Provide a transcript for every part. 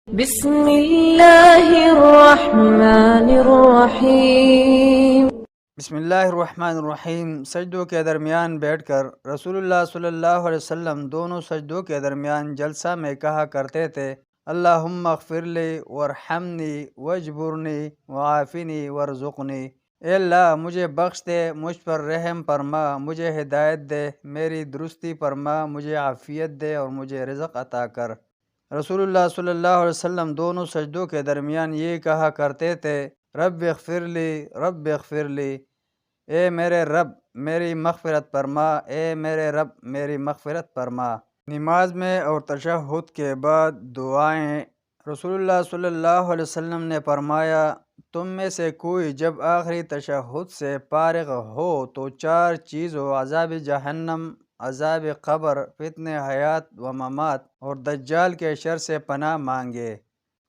بسم اللہ الرحمن الرحیم۔ بسم اللہ الرحمن الرحیم۔ سجدوں کے درمیان بیٹھ کر رسول اللہ صلی اللہ علیہ وسلم دونوں سجدوں کے درمیان جلسہ میں کہا کرتے تھے، اللہم اغفر لی وارحمنی واجبرنی وعافنی وارزقنی۔ اے اللہ مجھے بخش دے، مجھ پر رحم فرما، مجھے ہدایت دے، میری درستی فرما، مجھے عافیت دے اور مجھے رزق عطا کر۔ رسول اللہ صلی اللہ علیہ وسلم دونوں سجدوں کے درمیان یہ کہا کرتے تھے، رب اغفر لی، رب اغفر لی، اے میرے رب میری مغفرت فرما، اے میرے رب میری مغفرت فرما۔ نماز میں اور تشہد کے بعد دعائیں۔ رسول اللہ صلی اللہ علیہ وسلم نے فرمایا، تم میں سے کوئی جب آخری تشہد سے فارغ ہو تو 4 چیزوں عذاب جہنم، عذاب قبر، فتنہ حیات و ممات اور دجال کے شر سے پناہ مانگے۔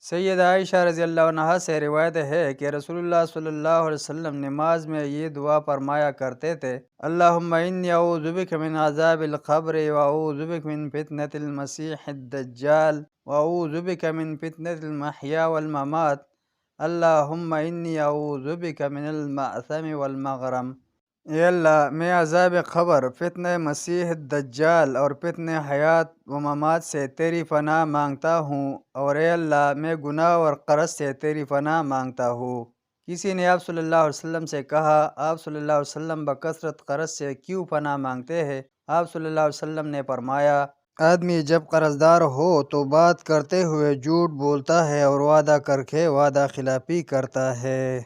سیدہ عائشہ رضی اللہ عنہا سے روایت ہے کہ رسول اللہ صلی اللہ علیہ وسلم نماز میں یہ دعا فرمایا کرتے تھے، اللہم انی اعوذ بک من عذاب القبر واعوذ بک من فتنة المسیح الدجال واعوذ بک من فتنة المحیا والممات، اللہم انی اعوذ بک من المأثم والمغرم۔ اے اللہ میں عذاب قبر، فتنہ مسیح الدجال اور فتنہ حیات و ممات سے تیری پناہ مانگتا ہوں، اور اے اللہ میں گناہ اور قرض سے تیری پناہ مانگتا ہوں۔ کسی نے آپ صلی اللہ علیہ وسلم سے کہا، آپ صلی اللہ علیہ وسلم بکثرت قرض سے کیوں پناہ مانگتے ہیں؟ آپ صلی اللہ علیہ وسلم نے فرمایا، آدمی جب قرض دار ہو تو بات کرتے ہوئے جھوٹ بولتا ہے اور وعدہ کر کے وعدہ خلافی کرتا ہے۔